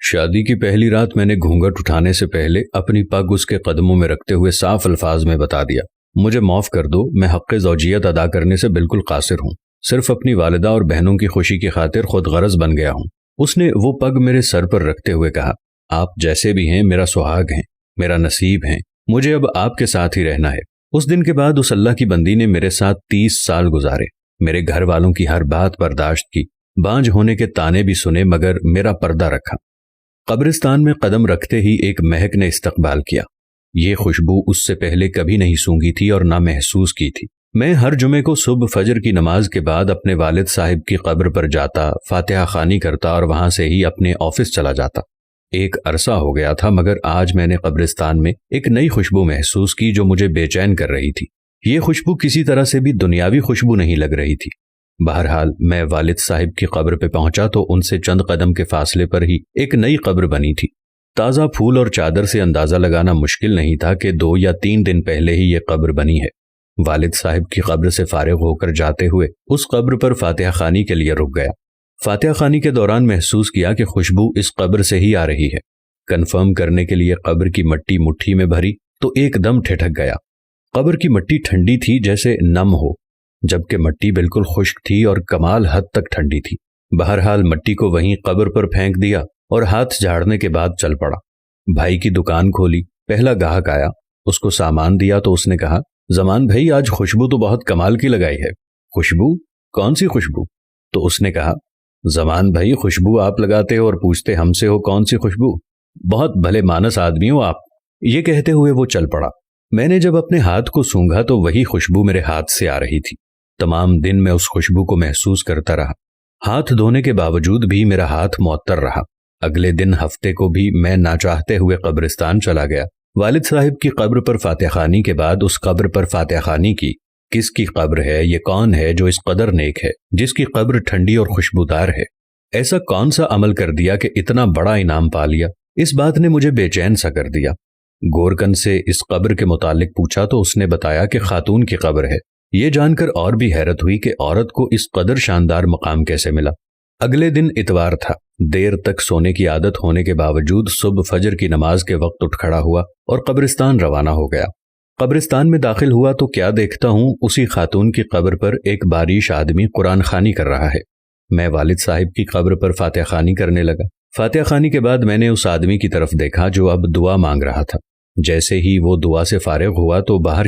شادی کی پہلی رات میں نے گھونگھٹ اٹھانے سے پہلے اپنی پگ اس کے قدموں میں رکھتے ہوئے صاف الفاظ میں بتا دیا، مجھے معاف کر دو، میں حق زوجیت ادا کرنے سے بالکل قاصر ہوں، صرف اپنی والدہ اور بہنوں کی خوشی کی خاطر خود غرض بن گیا ہوں۔ اس نے وہ پگ میرے سر پر رکھتے ہوئے کہا، آپ جیسے بھی ہیں میرا سہاگ ہیں، میرا نصیب ہیں، مجھے اب آپ کے ساتھ ہی رہنا ہے۔ اس دن کے بعد اس اللہ کی بندی نے میرے ساتھ 30 سال گزارے، میرے گھر والوں کی ہر بات برداشت کی، بانجھ ہونے کے تانے بھی سنے مگر میرا پردہ رکھا۔ قبرستان میں قدم رکھتے ہی ایک مہک نے استقبال کیا۔ یہ خوشبو اس سے پہلے کبھی نہیں سونگھی تھی اور نہ محسوس کی تھی۔ میں ہر جمعے کو صبح فجر کی نماز کے بعد اپنے والد صاحب کی قبر پر جاتا، فاتحہ خوانی کرتا اور وہاں سے ہی اپنے آفس چلا جاتا۔ ایک عرصہ ہو گیا تھا مگر آج میں نے قبرستان میں ایک نئی خوشبو محسوس کی جو مجھے بے چین کر رہی تھی۔ یہ خوشبو کسی طرح سے بھی دنیاوی خوشبو نہیں لگ رہی تھی۔ بہرحال میں والد صاحب کی قبر پہ پہنچا تو ان سے چند قدم کے فاصلے پر ہی ایک نئی قبر بنی تھی۔ تازہ پھول اور چادر سے اندازہ لگانا مشکل نہیں تھا کہ 2 یا 3 دن پہلے ہی یہ قبر بنی ہے۔ والد صاحب کی قبر سے فارغ ہو کر جاتے ہوئے اس قبر پر فاتحہ خوانی کے لیے رک گیا۔ فاتحہ خوانی کے دوران محسوس کیا کہ خوشبو اس قبر سے ہی آ رہی ہے۔ کنفرم کرنے کے لیے قبر کی مٹی مٹھی میں بھری تو ایک دم ٹھٹک گیا۔ قبر کی مٹی ٹھنڈی تھی جیسے نم ہو، جبکہ مٹی بالکل خشک تھی اور کمال حد تک ٹھنڈی تھی۔ بہرحال مٹی کو وہیں قبر پر پھینک دیا اور ہاتھ جھاڑنے کے بعد چل پڑا۔ بھائی کی دکان کھولی، پہلا گاہک آیا، اس کو سامان دیا تو اس نے کہا، زمان بھائی آج خوشبو تو بہت کمال کی لگائی ہے۔ خوشبو؟ کون سی خوشبو؟ تو اس نے کہا، زمان بھائی خوشبو آپ لگاتے ہو اور پوچھتے ہم سے ہو کون سی خوشبو؟ بہت بھلے مانس آدمی ہو آپ۔ یہ کہتے ہوئے وہ چل پڑا۔ میں نے جب اپنے ہاتھ کو سونگھا تو وہی خوشبو میرے ہاتھ سے آ رہی تھی۔ تمام دن میں اس خوشبو کو محسوس کرتا رہا۔ ہاتھ دھونے کے باوجود بھی میرا ہاتھ معطر رہا۔ اگلے دن ہفتے کو بھی میں نہ چاہتے ہوئے قبرستان چلا گیا۔ والد صاحب کی قبر پر فاتحہ خوانی کے بعد اس قبر پر فاتحہ خوانی کی۔ کس کی قبر ہے؟ یہ کون ہے جو اس قدر نیک ہے، جس کی قبر ٹھنڈی اور خوشبودار ہے؟ ایسا کون سا عمل کر دیا کہ اتنا بڑا انعام پا لیا؟ اس بات نے مجھے بے چین سا کر دیا۔ گورکن سے اس قبر کے متعلق پوچھا تو اس نے بتایا کہ خاتون کی قبر ہے۔ یہ جان کر اور بھی حیرت ہوئی کہ عورت کو اس قدر شاندار مقام کیسے ملا۔ اگلے دن اتوار تھا۔ دیر تک سونے کی عادت ہونے کے باوجود صبح فجر کی نماز کے وقت اٹھ کھڑا ہوا اور قبرستان روانہ ہو گیا۔ قبرستان میں داخل ہوا تو کیا دیکھتا ہوں، اسی خاتون کی قبر پر ایک باریش آدمی قرآن خوانی کر رہا ہے۔ میں والد صاحب کی قبر پر فاتحہ خوانی کرنے لگا۔ فاتحہ خوانی کے بعد میں نے اس آدمی کی طرف دیکھا جو اب دعا مانگ رہا تھا۔ جیسے ہی وہ دعا سے فارغ ہوا تو باہر